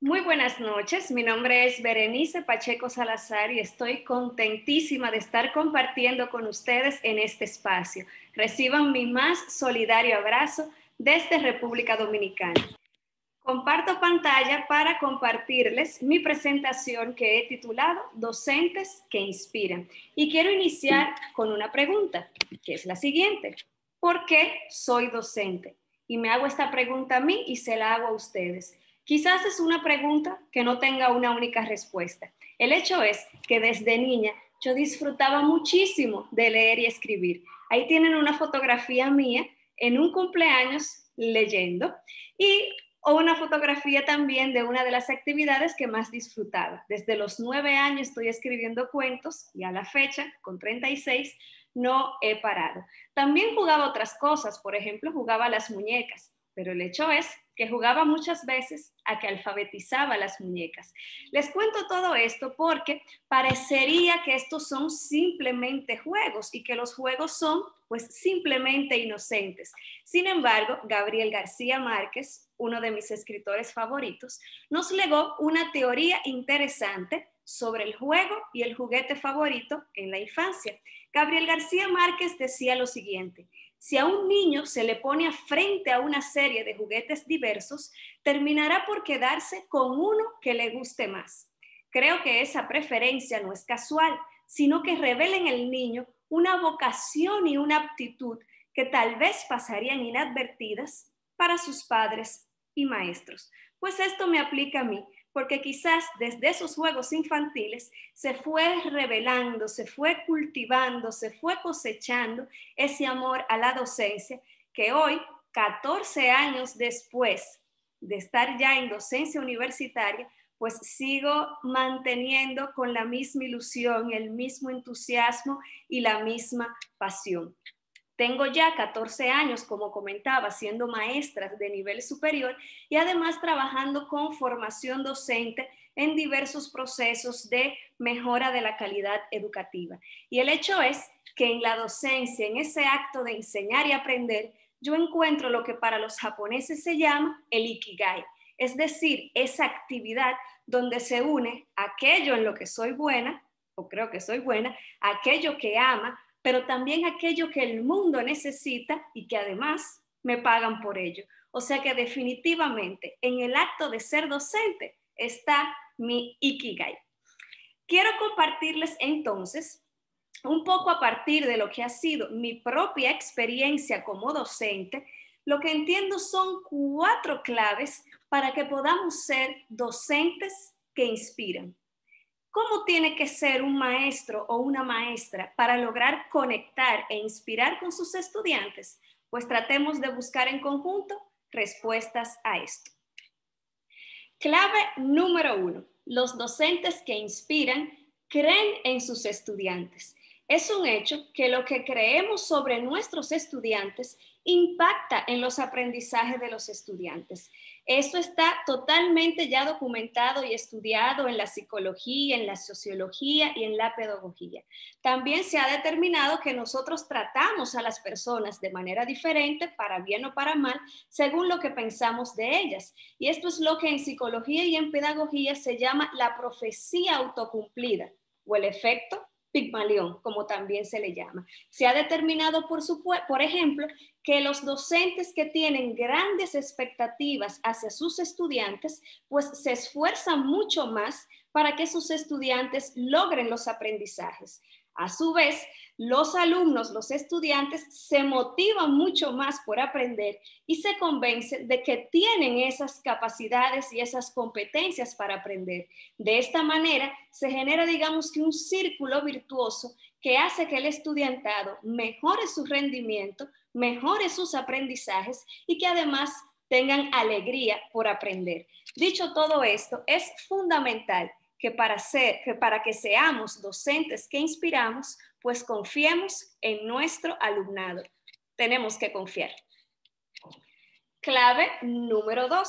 Muy buenas noches, mi nombre es Berenice Pacheco Salazar y estoy contentísima de estar compartiendo con ustedes en este espacio. Reciban mi más solidario abrazo desde República Dominicana. Comparto pantalla para compartirles mi presentación que he titulado Docentes que Inspiran. Y quiero iniciar con una pregunta, que es la siguiente. ¿Por qué soy docente? Y me hago esta pregunta a mí y se la hago a ustedes. Quizás es una pregunta que no tenga una única respuesta. El hecho es que desde niña yo disfrutaba muchísimo de leer y escribir. Ahí tienen una fotografía mía en un cumpleaños leyendo y o una fotografía también de una de las actividades que más disfrutaba. Desde los 9 años estoy escribiendo cuentos y a la fecha, con 36, no he parado. También jugaba otras cosas, por ejemplo, jugaba a las muñecas, pero el hecho es que jugaba muchas veces a que alfabetizaba las muñecas. Les cuento todo esto porque parecería que estos son simplemente juegos y que los juegos son pues simplemente inocentes. Sin embargo, Gabriel García Márquez, uno de mis escritores favoritos, nos legó una teoría interesante sobre el juego y el juguete favorito en la infancia. Gabriel García Márquez decía lo siguiente: si a un niño se le pone frente a una serie de juguetes diversos, terminará por quedarse con uno que le guste más. Creo que esa preferencia no es casual, sino que revela en el niño una vocación y una aptitud que tal vez pasarían inadvertidas para sus padres y maestros. Pues esto me aplica a mí, porque quizás desde esos juegos infantiles se fue revelando, se fue cultivando, se fue cosechando ese amor a la docencia que hoy, 14 años después de estar ya en docencia universitaria, pues sigo manteniendo con la misma ilusión, el mismo entusiasmo y la misma pasión. Tengo ya 14 años, como comentaba, siendo maestra de nivel superior y además trabajando con formación docente en diversos procesos de mejora de la calidad educativa. Y el hecho es que en la docencia, en ese acto de enseñar y aprender, yo encuentro lo que para los japoneses se llama el ikigai, es decir, esa actividad donde se une aquello en lo que soy buena, o creo que soy buena, aquello que ama, pero también aquello que el mundo necesita y que además me pagan por ello. O sea que definitivamente en el acto de ser docente está mi ikigai. Quiero compartirles entonces un poco a partir de lo que ha sido mi propia experiencia como docente, lo que entiendo son 4 claves para que podamos ser docentes que inspiran. ¿Cómo tiene que ser un maestro o una maestra para lograr conectar e inspirar con sus estudiantes? Pues tratemos de buscar en conjunto respuestas a esto. Clave número 1. Los docentes que inspiran creen en sus estudiantes. Es un hecho que lo que creemos sobre nuestros estudiantes impacta en los aprendizajes de los estudiantes. Esto está totalmente ya documentado y estudiado en la psicología, en la sociología y en la pedagogía. También se ha determinado que nosotros tratamos a las personas de manera diferente, para bien o para mal, según lo que pensamos de ellas. Y esto es lo que en psicología y en pedagogía se llama la profecía autocumplida o el efecto Pigmalión, como también se le llama. Se ha determinado, por ejemplo, que los docentes que tienen grandes expectativas hacia sus estudiantes, pues se esfuerzan mucho más para que sus estudiantes logren los aprendizajes. A su vez, los alumnos, los estudiantes, se motivan mucho más por aprender y se convencen de que tienen esas capacidades y esas competencias para aprender. De esta manera, se genera, digamos que un círculo virtuoso que hace que el estudiantado mejore su rendimiento, mejore sus aprendizajes y que además tengan alegría por aprender. Dicho todo esto, es fundamental que para que seamos docentes que inspiramos, pues confiemos en nuestro alumnado. Tenemos que confiar. Clave número 2.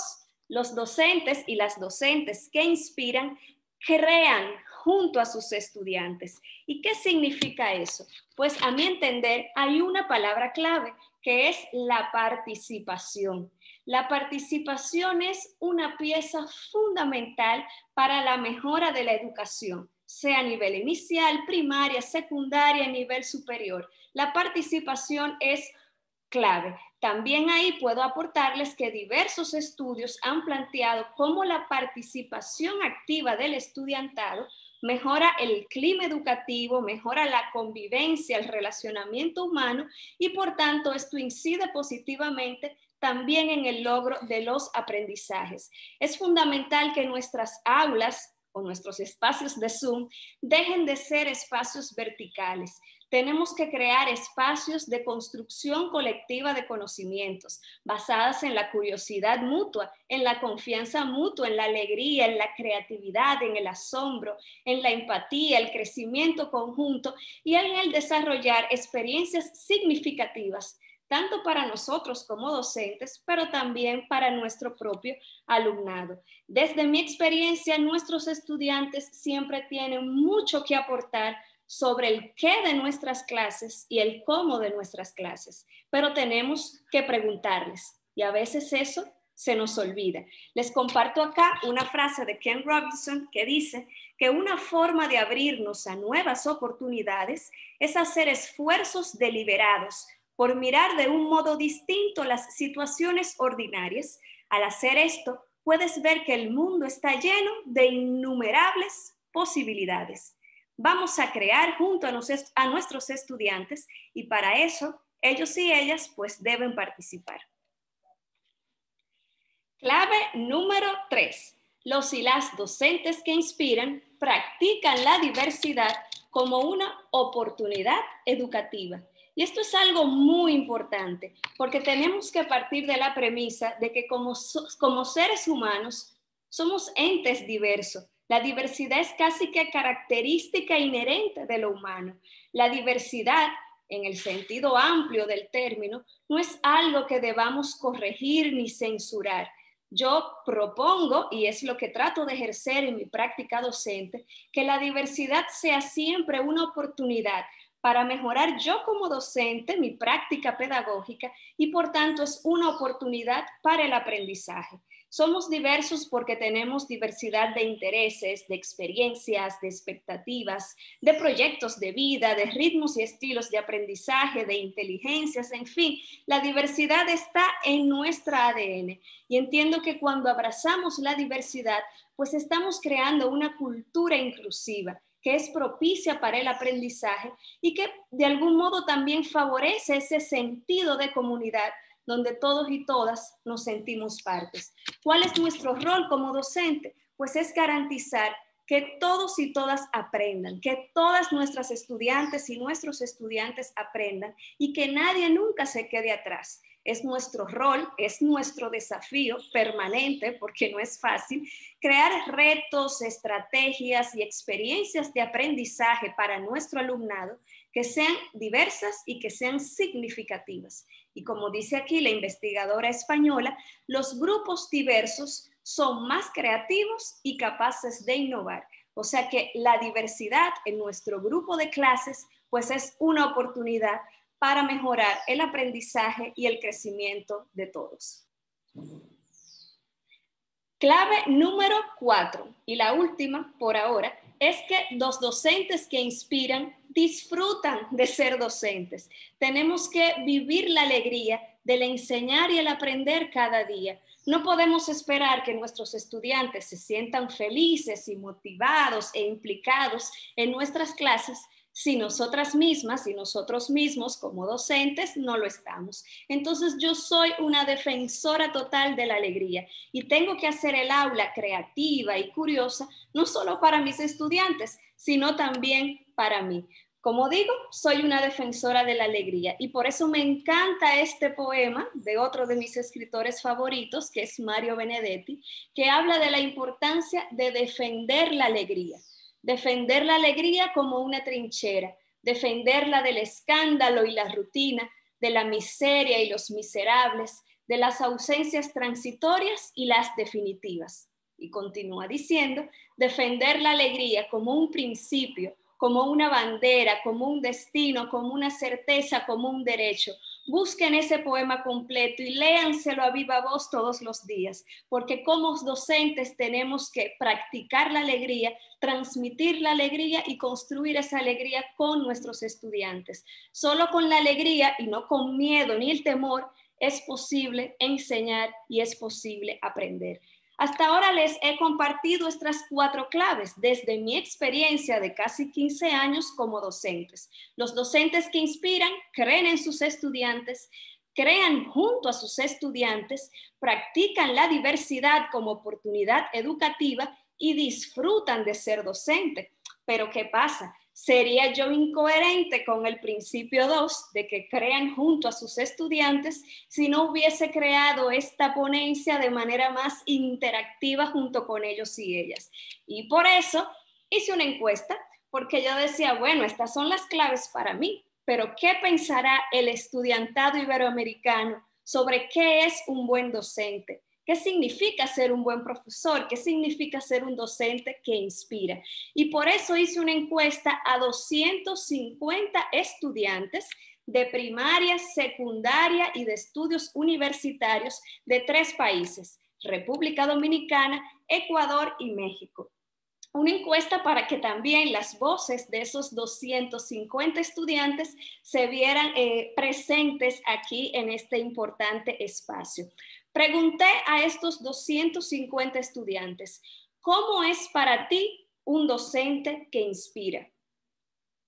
Los docentes y las docentes que inspiran crean junto a sus estudiantes. ¿Y qué significa eso? Pues a mi entender hay una palabra clave que es la participación. La participación es una pieza fundamental para la mejora de la educación, sea a nivel inicial, primaria, secundaria, nivel superior. La participación es clave. También ahí puedo aportarles que diversos estudios han planteado cómo la participación activa del estudiantado mejora el clima educativo, mejora la convivencia, el relacionamiento humano y por tanto esto incide positivamente también en el logro de los aprendizajes. Es fundamental que nuestras aulas o nuestros espacios de Zoom dejen de ser espacios verticales. Tenemos que crear espacios de construcción colectiva de conocimientos basadas en la curiosidad mutua, en la confianza mutua, en la alegría, en la creatividad, en el asombro, en la empatía, el crecimiento conjunto y en el desarrollar experiencias significativas tanto para nosotros como docentes, pero también para nuestro propio alumnado. Desde mi experiencia, nuestros estudiantes siempre tienen mucho que aportar sobre el qué de nuestras clases y el cómo de nuestras clases, pero tenemos que preguntarles y a veces eso se nos olvida. Les comparto acá una frase de Ken Robinson que dice que una forma de abrirnos a nuevas oportunidades es hacer esfuerzos deliberados por mirar de un modo distinto las situaciones ordinarias. Al hacer esto, puedes ver que el mundo está lleno de innumerables posibilidades. Vamos a crear junto a nuestros estudiantes y para eso ellos y ellas pues deben participar. Clave número 3. Los y las docentes que inspiran practican la diversidad como una oportunidad educativa. Y esto es algo muy importante porque tenemos que partir de la premisa de que como seres humanos somos entes diversos. La diversidad es casi que característica inherente de lo humano. La diversidad, en el sentido amplio del término, no es algo que debamos corregir ni censurar. Yo propongo, y es lo que trato de ejercer en mi práctica docente, que la diversidad sea siempre una oportunidad para mejorar yo como docente, mi práctica pedagógica, y por tanto es una oportunidad para el aprendizaje. Somos diversos porque tenemos diversidad de intereses, de experiencias, de expectativas, de proyectos de vida, de ritmos y estilos de aprendizaje, de inteligencias, en fin, la diversidad está en nuestra ADN. Y entiendo que cuando abrazamos la diversidad, pues estamos creando una cultura inclusiva que es propicia para el aprendizaje y que de algún modo también favorece ese sentido de comunidad donde todos y todas nos sentimos partes. ¿Cuál es nuestro rol como docente? Pues es garantizar que todos y todas aprendan, que todas nuestras estudiantes y nuestros estudiantes aprendan y que nadie nunca se quede atrás. Es nuestro rol, es nuestro desafío permanente, porque no es fácil, crear retos, estrategias y experiencias de aprendizaje para nuestro alumnado que sean diversas y que sean significativas. Y como dice aquí la investigadora española, los grupos diversos son más creativos y capaces de innovar. O sea que la diversidad en nuestro grupo de clases pues es una oportunidad para mejorar el aprendizaje y el crecimiento de todos. Clave número 4 y la última por ahora es que los docentes que inspiran disfrutan de ser docentes. Tenemos que vivir la alegría del enseñar y el aprender cada día. No podemos esperar que nuestros estudiantes se sientan felices y motivados e implicados en nuestras clases si nosotras mismas y nosotros mismos como docentes no lo estamos. Entonces yo soy una defensora total de la alegría y tengo que hacer el aula creativa y curiosa no solo para mis estudiantes, sino también para mí. Como digo, soy una defensora de la alegría y por eso me encanta este poema de otro de mis escritores favoritos, que es Mario Benedetti, que habla de la importancia de defender la alegría. Defender la alegría como una trinchera, defenderla del escándalo y la rutina, de la miseria y los miserables, de las ausencias transitorias y las definitivas. Y continúa diciendo, defender la alegría como un principio, como una bandera, como un destino, como una certeza, como un derecho, busquen ese poema completo y léanselo a viva voz todos los días, porque como docentes tenemos que practicar la alegría, transmitir la alegría y construir esa alegría con nuestros estudiantes. Solo con la alegría y no con miedo ni el temor es posible enseñar y es posible aprender. Hasta ahora les he compartido estas 4 claves desde mi experiencia de casi 15 años como docentes. Los docentes que inspiran creen en sus estudiantes, crean junto a sus estudiantes, practican la diversidad como oportunidad educativa y disfrutan de ser docente. Pero ¿qué pasa? ¿Sería yo incoherente con el principio 2 de que crean junto a sus estudiantes si no hubiese creado esta ponencia de manera más interactiva junto con ellos y ellas? Y por eso hice una encuesta, porque yo decía, bueno, estas son las claves para mí, pero ¿qué pensará el estudiantado iberoamericano sobre qué es un buen docente? ¿Qué significa ser un buen profesor? ¿Qué significa ser un docente que inspira? Y por eso hice una encuesta a 250 estudiantes de primaria, secundaria y de estudios universitarios de 3 países, República Dominicana, Ecuador y México. Una encuesta para que también las voces de esos 250 estudiantes se vieran presentes aquí en este importante espacio. Pregunté a estos 250 estudiantes, ¿cómo es para ti un docente que inspira?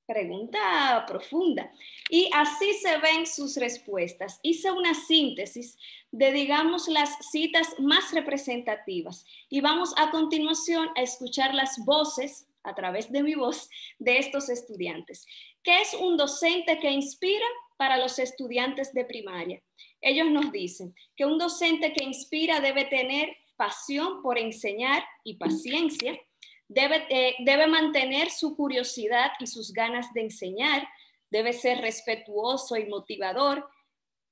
Pregunta profunda. Y así se ven sus respuestas. Hice una síntesis de, digamos, las citas más representativas. Y vamos a continuación a escuchar las voces, a través de mi voz, de estos estudiantes. ¿Qué es un docente que inspira para los estudiantes de primaria? Ellos nos dicen que un docente que inspira debe tener pasión por enseñar y paciencia. Debe mantener su curiosidad y sus ganas de enseñar, debe ser respetuoso y motivador,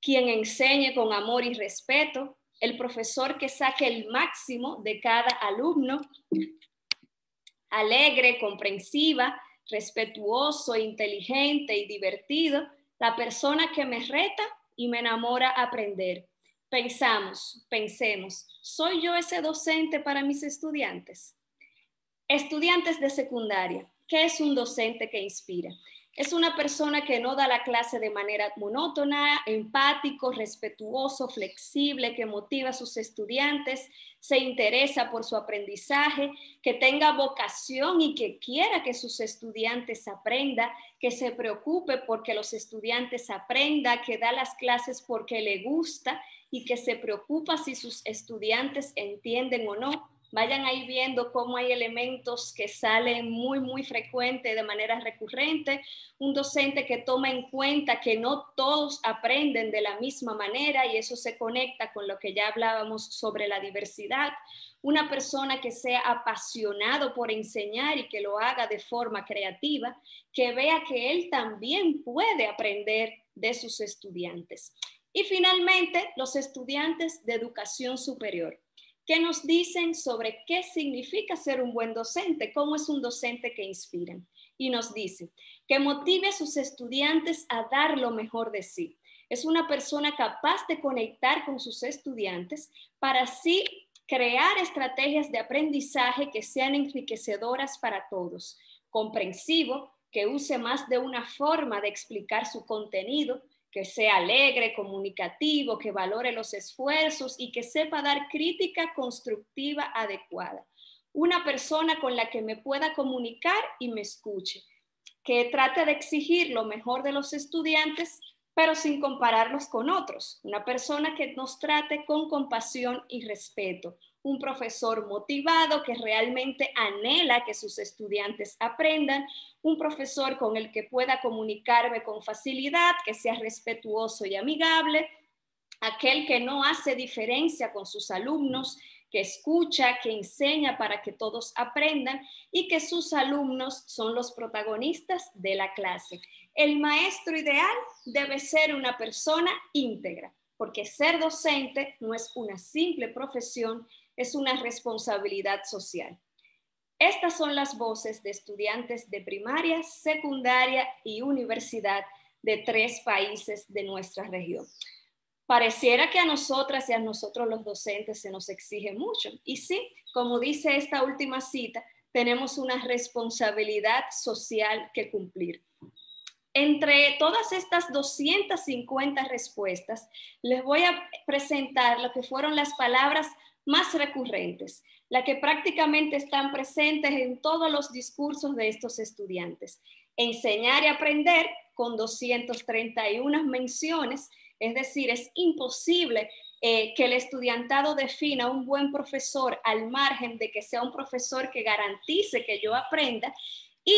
quien enseñe con amor y respeto, el profesor que saque el máximo de cada alumno, alegre, comprensiva, respetuoso, inteligente y divertido, la persona que me reta y me enamora aprender. Pensemos, ¿soy yo ese docente para mis estudiantes? Estudiantes de secundaria, ¿qué es un docente que inspira? Es una persona que no da la clase de manera monótona, empático, respetuoso, flexible, que motiva a sus estudiantes, se interesa por su aprendizaje, que tenga vocación y que quiera que sus estudiantes aprendan, que se preocupe porque los estudiantes aprendan, que da las clases porque le gusta y que se preocupa si sus estudiantes entienden o no. Vayan ahí viendo cómo hay elementos que salen muy frecuente, de manera recurrente. Un docente que toma en cuenta que no todos aprenden de la misma manera y eso se conecta con lo que ya hablábamos sobre la diversidad. Una persona que sea apasionado por enseñar y que lo haga de forma creativa, que vea que él también puede aprender de sus estudiantes. Y finalmente, los estudiantes de educación superior. ¿Qué nos dicen sobre qué significa ser un buen docente? ¿Cómo es un docente que inspira? Y nos dice que motive a sus estudiantes a dar lo mejor de sí. Es una persona capaz de conectar con sus estudiantes para así crear estrategias de aprendizaje que sean enriquecedoras para todos. Comprensivo, que use más de una forma de explicar su contenido, que sea alegre, comunicativo, que valore los esfuerzos y que sepa dar crítica constructiva adecuada. Una persona con la que me pueda comunicar y me escuche, que trate de exigir lo mejor de los estudiantes, pero sin compararlos con otros. Una persona que nos trate con compasión y respeto. Un profesor motivado que realmente anhela que sus estudiantes aprendan, un profesor con el que pueda comunicarme con facilidad, que sea respetuoso y amigable, aquel que no hace diferencia con sus alumnos, que escucha, que enseña para que todos aprendan y que sus alumnos son los protagonistas de la clase. El maestro ideal debe ser una persona íntegra, porque ser docente no es una simple profesión, es una responsabilidad social. Estas son las voces de estudiantes de primaria, secundaria y universidad de 3 países de nuestra región. Pareciera que a nosotras y a nosotros los docentes se nos exige mucho. Y sí, como dice esta última cita, tenemos una responsabilidad social que cumplir. Entre todas estas 250 respuestas, les voy a presentar lo que fueron las palabras más recurrentes, las que prácticamente están presentes en todos los discursos de estos estudiantes. Enseñar y aprender, con 231 menciones, es decir, es imposible que el estudiantado defina un buen profesor al margen de que sea un profesor que garantice que yo aprenda. Y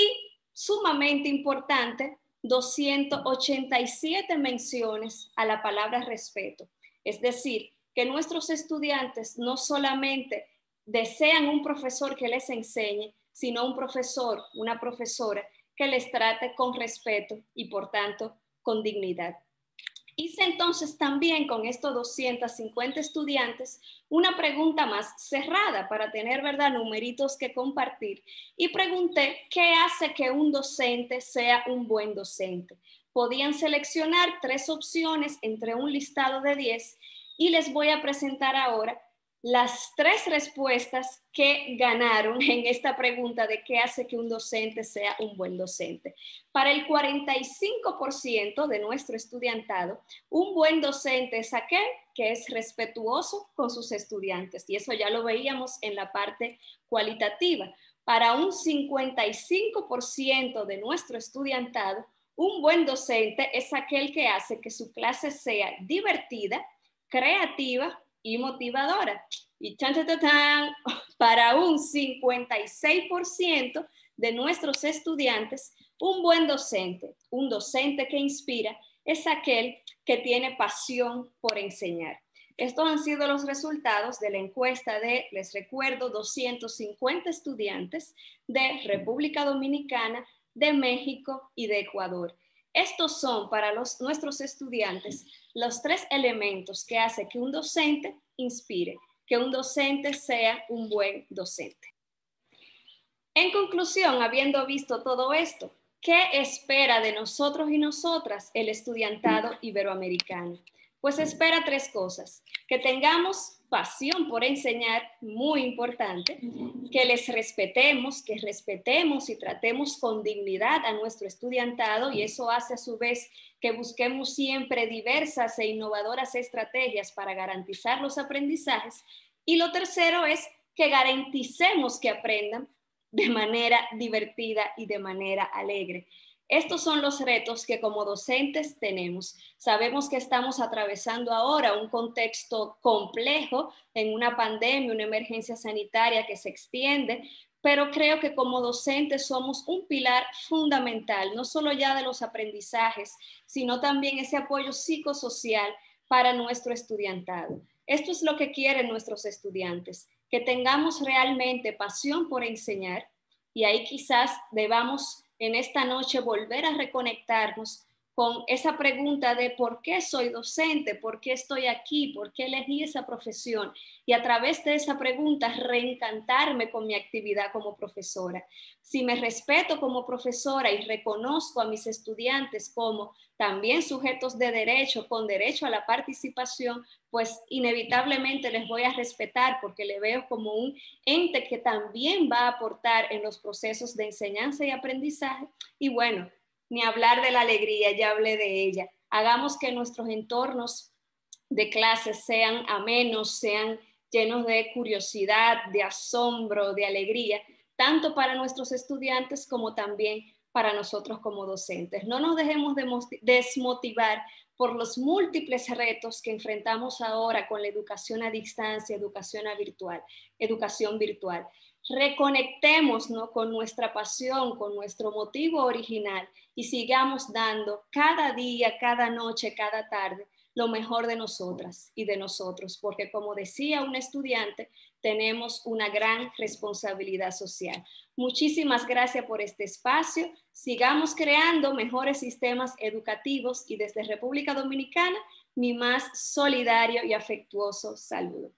sumamente importante, 287 menciones a la palabra respeto. Es decir, que nuestros estudiantes no solamente desean un profesor que les enseñe, sino un profesor, una profesora que les trate con respeto y por tanto con dignidad. Hice entonces también con estos 250 estudiantes una pregunta más cerrada para tener, ¿verdad?, numeritos que compartir, y pregunté qué hace que un docente sea un buen docente. Podían seleccionar 3 opciones entre un listado de 10 y les voy a presentar ahora las 3 respuestas que ganaron en esta pregunta de qué hace que un docente sea un buen docente. Para el 45% de nuestro estudiantado, un buen docente es aquel que es respetuoso con sus estudiantes, y eso ya lo veíamos en la parte cualitativa. Para un 55% de nuestro estudiantado, un buen docente es aquel que hace que su clase sea divertida, creativa y motivadora. Y para un 56% de nuestros estudiantes, un buen docente, un docente que inspira, es aquel que tiene pasión por enseñar. Estos han sido los resultados de la encuesta de, les recuerdo, 250 estudiantes de República Dominicana, de México y de Ecuador. Estos son para nuestros estudiantes los 3 elementos que hacen que un docente inspire, que un docente sea un buen docente. En conclusión, habiendo visto todo esto, ¿qué espera de nosotros y nosotras el estudiantado iberoamericano? Pues espera 3 cosas: que tengamos pasión por enseñar, muy importante, que les respetemos, que respetemos y tratemos con dignidad a nuestro estudiantado, y eso hace a su vez que busquemos siempre diversas e innovadoras estrategias para garantizar los aprendizajes. Y lo tercero es que garanticemos que aprendan de manera divertida y de manera alegre. Estos son los retos que como docentes tenemos. Sabemos que estamos atravesando ahora un contexto complejo en una pandemia, una emergencia sanitaria que se extiende, pero creo que como docentes somos un pilar fundamental, no solo ya de los aprendizajes, sino también ese apoyo psicosocial para nuestro estudiantado. Esto es lo que quieren nuestros estudiantes, que tengamos realmente pasión por enseñar, y ahí quizás debamos en esta noche volver a reconectarnos con esa pregunta de por qué soy docente, por qué estoy aquí, por qué elegí esa profesión, y a través de esa pregunta reencantarme con mi actividad como profesora. Si me respeto como profesora y reconozco a mis estudiantes como también sujetos de derecho, con derecho a la participación, pues inevitablemente les voy a respetar porque le veo como un ente que también va a aportar en los procesos de enseñanza y aprendizaje. Y bueno, ni hablar de la alegría, ya hablé de ella. Hagamos que nuestros entornos de clases sean amenos, sean llenos de curiosidad, de asombro, de alegría, tanto para nuestros estudiantes como también para nosotros como docentes. No nos dejemos desmotivar por los múltiples retos que enfrentamos ahora con la educación a distancia, educación virtual. Reconectémonos, ¿no?, con nuestra pasión, con nuestro motivo original, y sigamos dando cada día, cada noche, cada tarde lo mejor de nosotras y de nosotros, porque como decía un estudiante, tenemos una gran responsabilidad social. Muchísimas gracias por este espacio. Sigamos creando mejores sistemas educativos, y desde República Dominicana, mi más solidario y afectuoso saludo.